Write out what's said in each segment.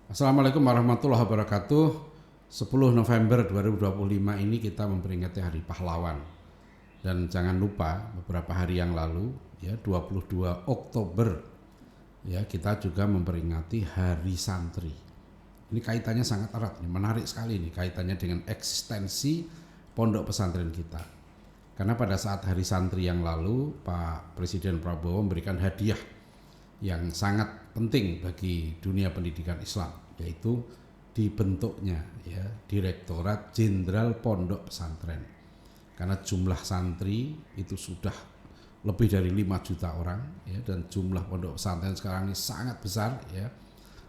Assalamualaikum warahmatullahi wabarakatuh. 10 November 2025 ini kita memperingati Hari Pahlawan. Dan jangan lupa beberapa hari yang lalu ya 22 Oktober ya kita juga memperingati Hari Santri. Ini kaitannya sangat erat, menarik sekali nih kaitannya dengan eksistensi pondok pesantren kita. Karena pada saat Hari Santri yang lalu Pak Presiden Prabowo memberikan hadiah yang sangat penting bagi dunia pendidikan Islam, yaitu dibentuknya ya Direktorat Jenderal Pondok Pesantren. Karena jumlah santri itu sudah lebih dari 5 juta orang ya, dan jumlah pondok pesantren sekarang ini sangat besar ya.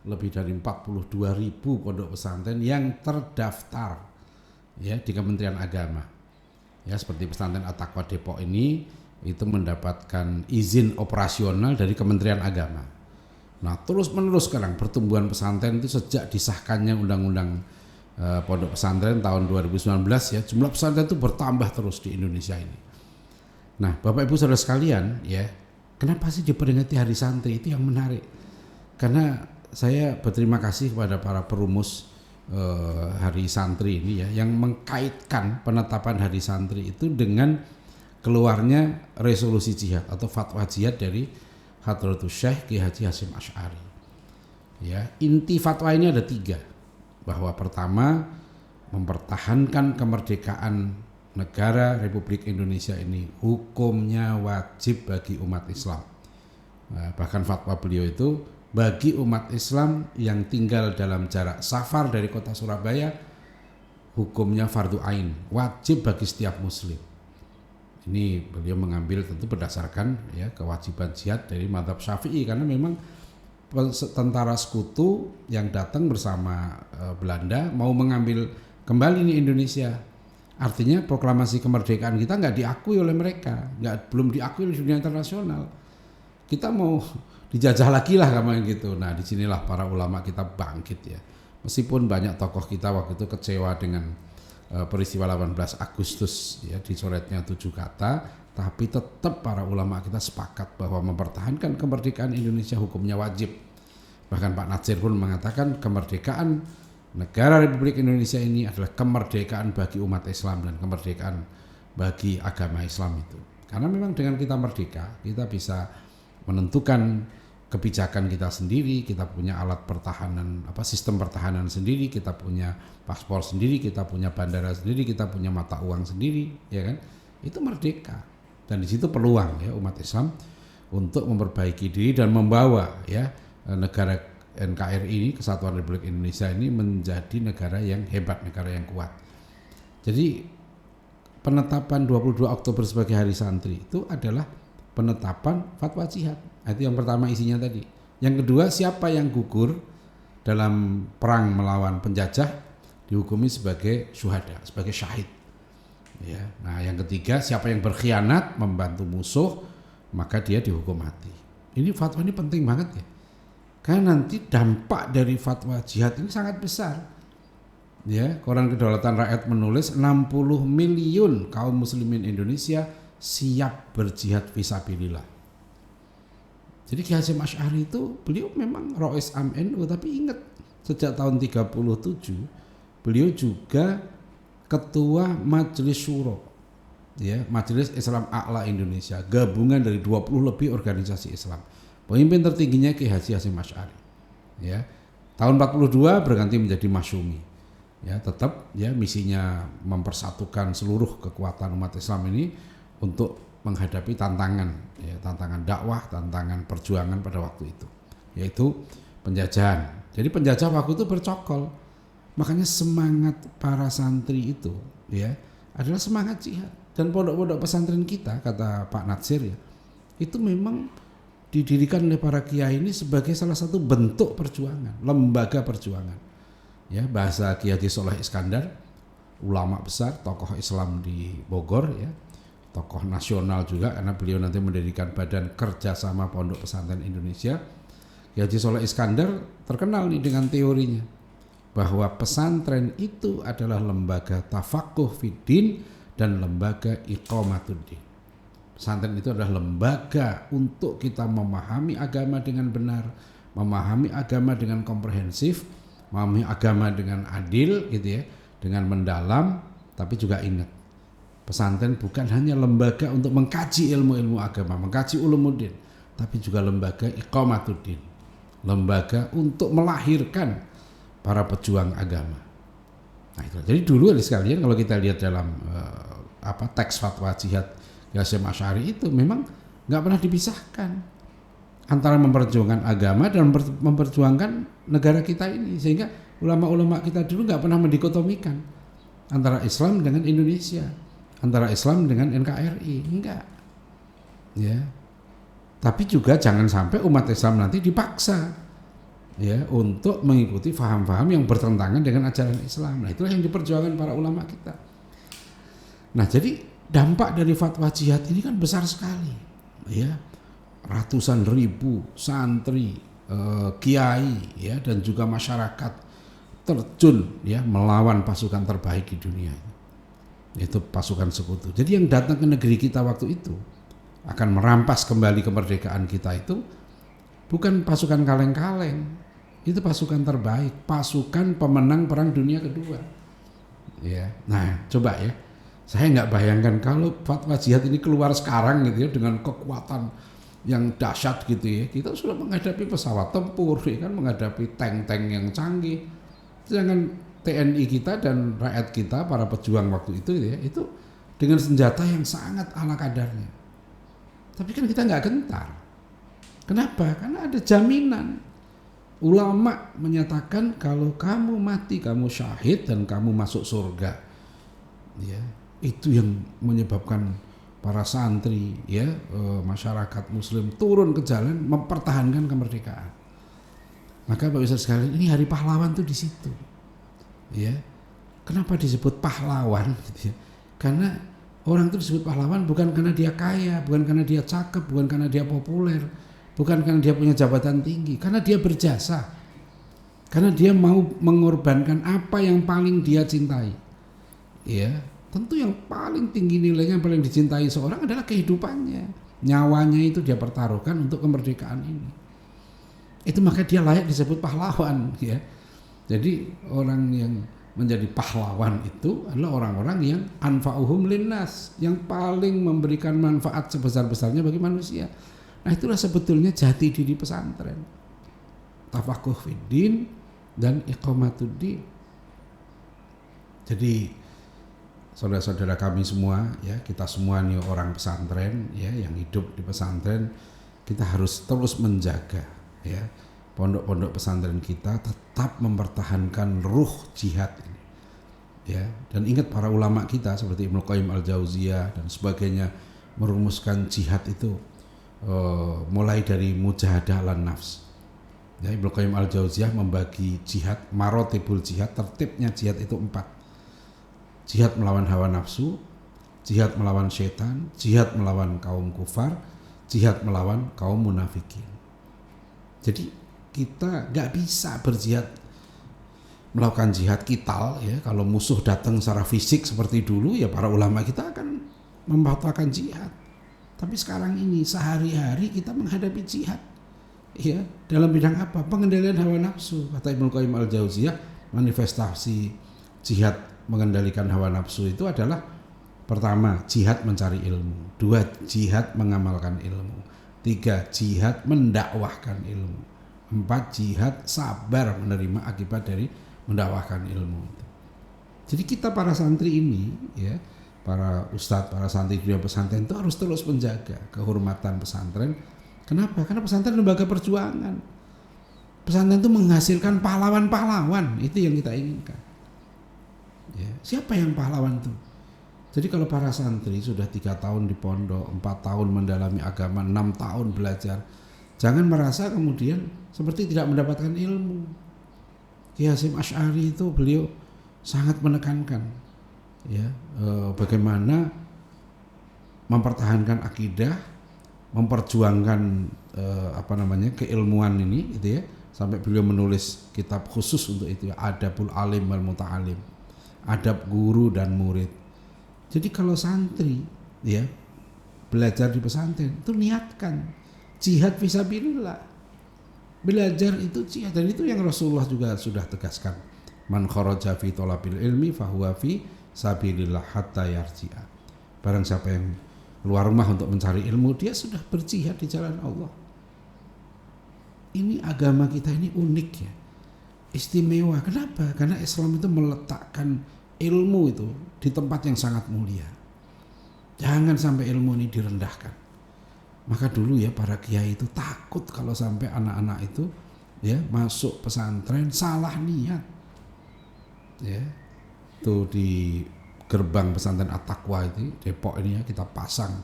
Lebih dari 42.000 pondok pesantren yang terdaftar ya di Kementerian Agama. Ya, seperti pesantren At-Taqwa Depok ini itu mendapatkan izin operasional dari Kementerian Agama. Nah, terus-menerus sekarang pertumbuhan pesantren itu sejak disahkannya Undang-Undang Pondok Pesantren tahun 2019 ya, jumlah pesantren itu bertambah terus di Indonesia ini. Nah, Bapak Ibu Saudara sekalian ya, kenapa sih diperingati Hari Santri? Itu yang menarik. Karena saya berterima kasih kepada para perumus Hari Santri ini ya, yang mengkaitkan penetapan Hari Santri itu dengan keluarnya resolusi jihad atau fatwa jihad dari Hadratus Syekh Kiai Haji Hasyim Asy'ari. Ya, inti fatwa ini ada 3, bahwa pertama mempertahankan kemerdekaan negara Republik Indonesia ini hukumnya wajib bagi umat Islam. Nah, bahkan fatwa beliau itu bagi umat Islam yang tinggal dalam jarak safar dari kota Surabaya hukumnya fardu ain, wajib bagi setiap muslim. Ini beliau mengambil tentu berdasarkan ya kewajiban jihad dari mazhab Syafi'i, karena memang tentara sekutu yang datang bersama Belanda mau mengambil kembali nih Indonesia. Artinya proklamasi kemerdekaan kita nggak diakui oleh mereka, belum diakui oleh dunia internasional. Kita mau dijajah lagi lah kayak gitu. Nah, disinilah para ulama kita bangkit ya. Meskipun banyak tokoh kita waktu itu kecewa dengan peristiwa 18 Agustus ya, dicoretnya 7 kata, tapi tetap para ulama kita sepakat bahwa mempertahankan kemerdekaan Indonesia hukumnya wajib. Bahkan Pak Natsir pun mengatakan kemerdekaan negara Republik Indonesia ini adalah kemerdekaan bagi umat Islam dan kemerdekaan bagi agama Islam itu. Karena memang dengan kita merdeka, kita bisa menentukan kebijakan kita sendiri, kita punya alat pertahanan, sistem pertahanan sendiri, kita punya paspor sendiri, kita punya bandara sendiri, kita punya mata uang sendiri, ya kan? Itu merdeka. Dan di situ peluang ya umat Islam untuk memperbaiki diri dan membawa ya negara NKRI ini, Kesatuan Republik Indonesia ini menjadi negara yang hebat, negara yang kuat. Jadi penetapan 22 Oktober sebagai Hari Santri itu adalah penetapan fatwa jihad. Itu yang pertama isinya tadi. Yang kedua, siapa yang gugur dalam perang melawan penjajah dihukumi sebagai syuhada, sebagai syahid. Ya. Nah, yang ketiga, siapa yang berkhianat membantu musuh maka dia dihukum mati. Ini fatwa ini penting banget ya. Karena nanti dampak dari fatwa jihad ini sangat besar. Ya, Koran Kedaulatan Rakyat menulis 60 miliun kaum muslimin Indonesia siap berjihad fisabilillah. Jadi Kiai Hasyim Asy'ari itu beliau memang Rois Am NU, tapi ingat sejak tahun 37 beliau juga ketua Majelis Syuro ya, Majelis Islam A'la Indonesia, gabungan dari 20 lebih organisasi Islam. Pemimpin tertingginya Kiai Haji Hasyim Asy'ari. Ya. Tahun 42 berganti menjadi Masyumi. Ya, tetap ya misinya mempersatukan seluruh kekuatan umat Islam ini untuk menghadapi tantangan ya, tantangan dakwah, tantangan perjuangan pada waktu itu, yaitu penjajahan. Jadi penjajah waktu itu bercokol. Makanya semangat para santri itu ya adalah semangat jihad. Dan pondok-pondok pesantren kita, kata Pak Natsir ya, itu memang didirikan oleh para kiai ini sebagai salah satu bentuk perjuangan, lembaga perjuangan. Ya, bahasa Kiai Haji Soleh Iskandar, ulama besar, tokoh Islam di Bogor ya, tokoh nasional juga, karena beliau nanti mendirikan Badan Kerjasama Pondok Pesantren Indonesia. Kiai Haji Soleh Iskandar terkenal nih dengan teorinya bahwa pesantren itu adalah lembaga tafaqquh fiddin dan lembaga iqamatuddin. Pesantren itu adalah lembaga untuk kita memahami agama dengan benar, memahami agama dengan komprehensif, memahami agama dengan adil gitu ya, dengan mendalam, tapi juga ingat pesantren bukan hanya lembaga untuk mengkaji ilmu-ilmu agama, mengkaji ulumuddin, tapi juga lembaga iqamatuddin, lembaga untuk melahirkan para pejuang agama. Nah, itu. Jadi dulu sekalian kalau kita lihat dalam teks fatwa jihad Hasyim Asy'ari itu memang nggak pernah dipisahkan antara memperjuangkan agama dan memperjuangkan negara kita ini, sehingga ulama-ulama kita dulu nggak pernah mendikotomikan antara Islam dengan Indonesia, antara Islam dengan NKRI, enggak. Ya. Tapi juga jangan sampai umat Islam nanti dipaksa ya untuk mengikuti faham-faham yang bertentangan dengan ajaran Islam. Nah, itulah yang diperjuangkan para ulama kita. Nah, jadi dampak dari fatwa jihad ini kan besar sekali. Ya. Ratusan ribu santri, kiai ya dan juga masyarakat terjun ya melawan pasukan terbaik di dunia, yaitu pasukan sekutu. Jadi yang datang ke negeri kita waktu itu akan merampas kembali kemerdekaan kita itu bukan pasukan kaleng-kaleng, itu pasukan terbaik, pasukan pemenang Perang Dunia Kedua. Ya, nah coba ya, saya nggak bayangkan kalau fatwa jihad ini keluar sekarang gitu ya dengan kekuatan yang dahsyat gitu ya, kita sudah menghadapi pesawat tempur, ya kan, menghadapi tank-tank yang canggih. Sedangkan TNI kita dan rakyat kita, para pejuang waktu itu ya, itu dengan senjata yang sangat ala kadarnya. Tapi kan kita nggak gentar. Kenapa? Karena ada jaminan. Ulama menyatakan kalau kamu mati, kamu syahid dan kamu masuk surga. Ya, itu yang menyebabkan para santri ya, masyarakat muslim turun ke jalan mempertahankan kemerdekaan. Maka Bapak Ibu sekalian, ini hari pahlawan tuh di situ. Ya. Kenapa disebut pahlawan gitu ya? Karena orang itu disebut pahlawan bukan karena dia kaya, bukan karena dia cakep, bukan karena dia populer, bukan karena dia punya jabatan tinggi, karena dia berjasa. Karena dia mau mengorbankan apa yang paling dia cintai. Ya. Tentu yang paling tinggi nilainya, yang paling dicintai seorang adalah kehidupannya. Nyawanya itu dia pertaruhkan untuk kemerdekaan ini. Itu maka dia layak disebut pahlawan ya. Jadi orang yang menjadi pahlawan itu adalah orang-orang yang anfa'uhum linnas, yang paling memberikan manfaat sebesar-besarnya bagi manusia. Nah, itulah sebetulnya jati diri pesantren. Tafaquh fiddin dan iqamatuddin. Jadi saudara-saudara kami semua ya, kita semua nih orang pesantren ya, yang hidup di pesantren, kita harus terus menjaga ya pondok-pondok pesantren kita tetap mempertahankan ruh jihad ini ya. Dan ingat para ulama kita seperti Ibnu Qayyim al-Jauziyah dan sebagainya merumuskan jihad itu mulai dari mujahadah lan nafs ya. Ibnu Qayyim al-Jauziyah membagi jihad, marotibul jihad, tertibnya jihad itu 4. Jihad melawan hawa nafsu, jihad melawan syaitan, jihad melawan kaum kufar, jihad melawan kaum munafikin. Jadi kita nggak bisa berjihad, melakukan jihad qital ya. Kalau musuh datang secara fisik seperti dulu ya, para ulama kita akan membatalkan jihad. Tapi sekarang ini sehari-hari kita menghadapi jihad ya, dalam bidang apa? Pengendalian hawa nafsu. Kata Ibnu Qayyim al-Jauziyah, manifestasi jihad mengendalikan hawa nafsu itu adalah pertama, jihad mencari ilmu, 2, jihad mengamalkan ilmu, 3, jihad mendakwahkan ilmu, 4, jihad sabar menerima akibat dari mendakwahkan ilmu. Jadi kita para santri ini ya, para ustadz, para santri di pesantren itu harus terus menjaga kehormatan pesantren. Kenapa? Karena pesantren lembaga perjuangan. Pesantren itu menghasilkan pahlawan-pahlawan, itu yang kita inginkan. Ya, siapa yang pahlawan itu? Jadi kalau para santri sudah 3 tahun di pondok, 4 tahun mendalami agama, 6 tahun belajar, jangan merasa kemudian seperti tidak mendapatkan ilmu. Kiai Hasyim Asy'ari itu beliau sangat menekankan ya, bagaimana mempertahankan akidah, memperjuangkan keilmuan ini gitu ya, sampai beliau menulis kitab khusus untuk itu ya, Adabul Alim wal Muta'alim, adab guru dan murid. Jadi kalau santri ya belajar di pesantren itu niatkan jihad fisabilillah. Belajar itu jihad, dan itu yang Rasulullah juga sudah tegaskan. Man kharaja fi thalabil ilmi fahuwa fi sabilillah hatta yarji'a. Barang siapa yang keluar rumah untuk mencari ilmu, dia sudah berjihad di jalan Allah. Ini agama kita ini unik ya, istimewa. Kenapa? Karena Islam itu meletakkan ilmu itu di tempat yang sangat mulia. Jangan sampai ilmu ini direndahkan. Maka dulu ya para kiai itu takut kalau sampai anak-anak itu ya masuk pesantren salah niat. Ya. Tuh di gerbang pesantren At-Taqwa itu Depok ini ya kita pasang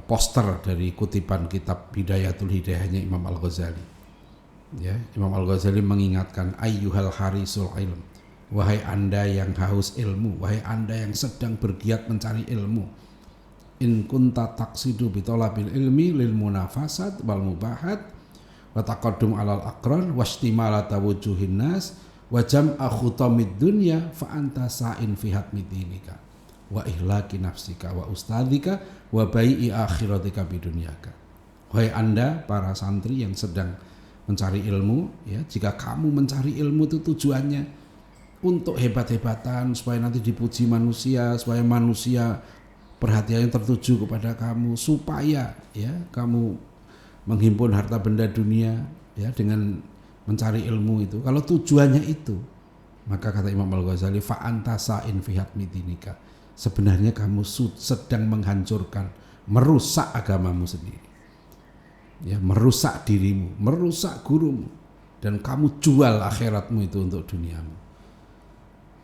poster dari kutipan kitab Bidayatul Hidayahnya Imam Al-Ghazali. Ya, Imam Al-Ghazali mengingatkan ayyuhal harisul ilm, wahai Anda yang haus ilmu, wahai Anda yang sedang bergiat mencari ilmu. In kunta taqsidu bi talabil ilmi lil munafasat wal mubahat wa taqaddum alal aqran wastimala tawujjuhin nas wa jam'a khutamid dunya fa anta sa'in fi hatmi dinika wa ihlaki nafsika wa ustadzika wa bai'i akhiratika bidunyaka. Wahai Anda para santri yang sedang mencari ilmu, ya, jika kamu mencari ilmu itu tujuannya untuk hebat-hebatan supaya nanti dipuji manusia, supaya manusia perhatiannya tertuju kepada kamu, supaya ya kamu menghimpun harta benda dunia ya dengan mencari ilmu itu. Kalau tujuannya itu, maka kata Imam Al-Ghazali fa anta sa'in fi hatmi dinika. Sebenarnya kamu sedang menghancurkan, merusak agamamu sendiri. Ya, merusak dirimu, merusak gurumu, dan kamu jual akhiratmu itu untuk duniamu.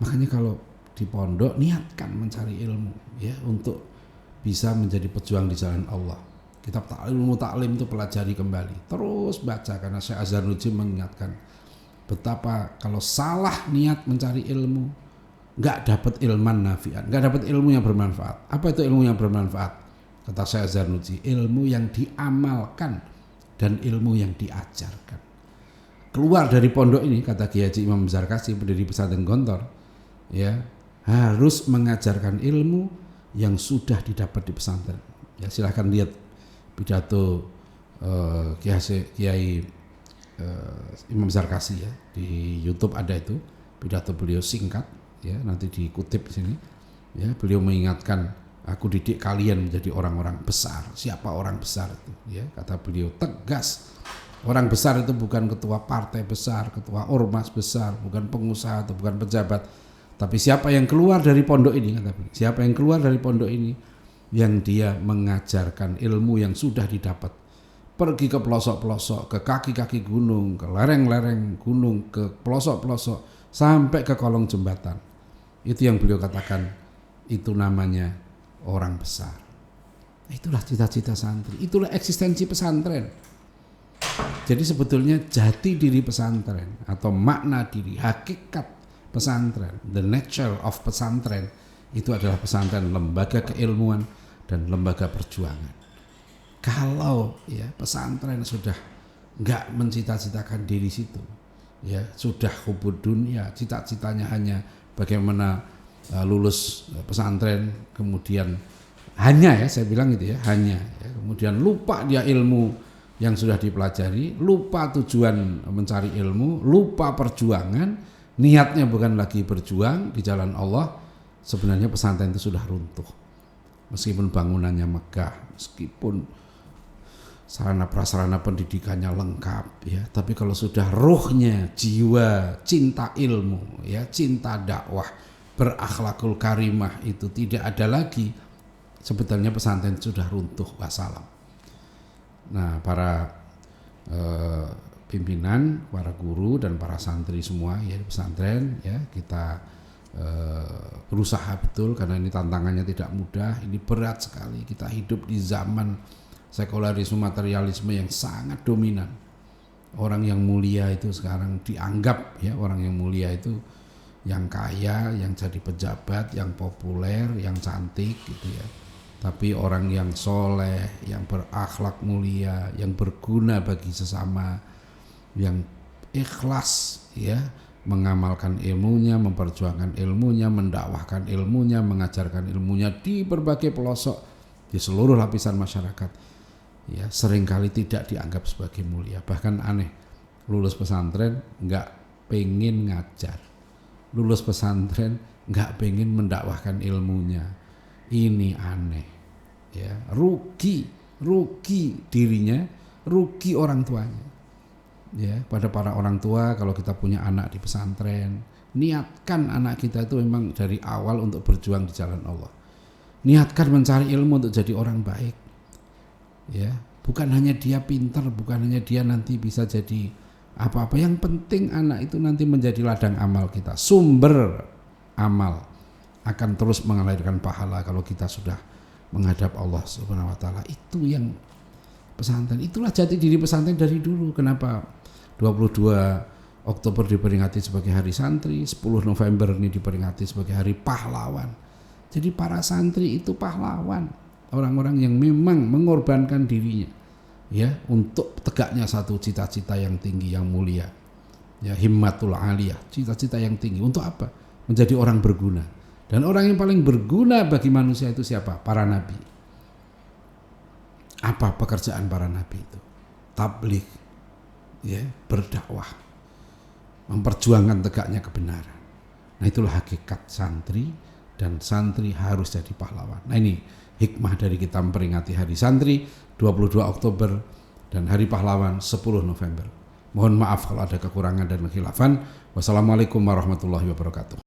Makanya kalau di pondok niatkan mencari ilmu ya untuk bisa menjadi pejuang di jalan Allah. Kitab ilmu taklim itu pelajari kembali, terus baca, karena Syekh Azharuddin mengingatkan betapa kalau salah niat mencari ilmu nggak dapat ilman nafi'an, nggak dapat ilmu yang bermanfaat. Apa itu ilmu yang bermanfaat? Kata Syekh Azharuddin, ilmu yang diamalkan dan ilmu yang diajarkan. Keluar dari pondok ini, kata Kiai Haji Imam Zarkasi, pendiri pesantren Gontor, ya harus mengajarkan ilmu yang sudah didapat di pesantren. Ya silahkan lihat pidato Kiai Imam Zarkasi ya di YouTube, ada itu pidato beliau singkat ya, nanti dikutip di sini ya. Beliau mengingatkan, aku didik kalian menjadi orang-orang besar. Siapa orang besar itu? Ya, kata beliau tegas. Orang besar itu bukan ketua partai besar, ketua ormas besar, bukan pengusaha atau bukan pejabat. Tapi siapa yang keluar dari pondok ini, kata beliau. Siapa yang keluar dari pondok ini, yang dia mengajarkan ilmu yang sudah didapat. Pergi ke pelosok-pelosok, ke kaki-kaki gunung, ke lereng-lereng gunung, ke pelosok-pelosok, sampai ke kolong jembatan. Itu yang beliau katakan, itu namanya orang besar. Itulah cita-cita santri, itulah eksistensi pesantren. Jadi sebetulnya jati diri pesantren atau makna diri, hakikat pesantren, the nature of pesantren itu adalah pesantren lembaga keilmuan dan lembaga perjuangan. Kalau ya pesantren sudah nggak mencita-citakan diri situ, ya sudah hubud dunia, cita-citanya hanya bagaimana lulus pesantren, kemudian hanya ya saya bilang gitu ya, hanya ya, kemudian lupa dia ilmu yang sudah dipelajari, lupa tujuan mencari ilmu, lupa perjuangan, niatnya bukan lagi berjuang di jalan Allah. Sebenarnya pesantren itu sudah runtuh, meskipun bangunannya megah, meskipun sarana prasarana pendidikannya lengkap ya, tapi kalau sudah ruhnya, jiwa, cinta ilmu ya, cinta dakwah, berakhlakul karimah itu tidak ada lagi, sebetulnya pesantren sudah runtuh, wassalam. Nah, para pimpinan, para guru dan para santri semua ya di pesantren ya, kita berusaha betul, karena ini tantangannya tidak mudah, ini berat sekali. Kita hidup di zaman sekularisme materialisme yang sangat dominan. Orang yang mulia itu sekarang dianggap ya, orang yang mulia itu yang kaya, yang jadi pejabat, yang populer, yang cantik gitu ya. Tapi orang yang soleh, yang berakhlak mulia, yang berguna bagi sesama, yang ikhlas ya, mengamalkan ilmunya, memperjuangkan ilmunya, mendakwahkan ilmunya, mengajarkan ilmunya di berbagai pelosok, di seluruh lapisan masyarakat. ya seringkali tidak dianggap sebagai mulia. Bahkan aneh, lulus pesantren nggak pengen ngajar, lulus pesantren nggak pengen mendakwahkan ilmunya. Ini aneh, ya rugi dirinya, rugi orang tuanya. Ya, pada para orang tua, kalau kita punya anak di pesantren, niatkan anak kita itu memang dari awal untuk berjuang di jalan Allah. Niatkan mencari ilmu untuk jadi orang baik. Ya, bukan hanya dia pintar, bukan hanya dia nanti bisa jadi apa-apa. Yang penting anak itu nanti menjadi ladang amal kita, sumber amal, akan terus mengalirkan pahala kalau kita sudah menghadap Allah Subhanahu wa taala. Itu yang pesantren, itulah jati diri pesantren dari dulu. Kenapa 22 Oktober diperingati sebagai Hari Santri, 10 November ini diperingati sebagai Hari Pahlawan. Jadi para santri itu pahlawan, orang-orang yang memang mengorbankan dirinya ya untuk tegaknya satu cita-cita yang tinggi, yang mulia. Ya, himmatul aliyah, cita-cita yang tinggi. Untuk apa? Menjadi orang berguna. Dan orang yang paling berguna bagi manusia itu siapa? Para nabi. Apa pekerjaan para nabi itu? Tabligh, ya, berdakwah, memperjuangkan tegaknya kebenaran. Nah, itulah hakikat santri, dan santri harus jadi pahlawan. Nah, ini hikmah dari kita memperingati Hari Santri 22 Oktober dan Hari Pahlawan 10 November. Mohon maaf kalau ada kekurangan dan kekhilafan. Wassalamualaikum warahmatullahi wabarakatuh.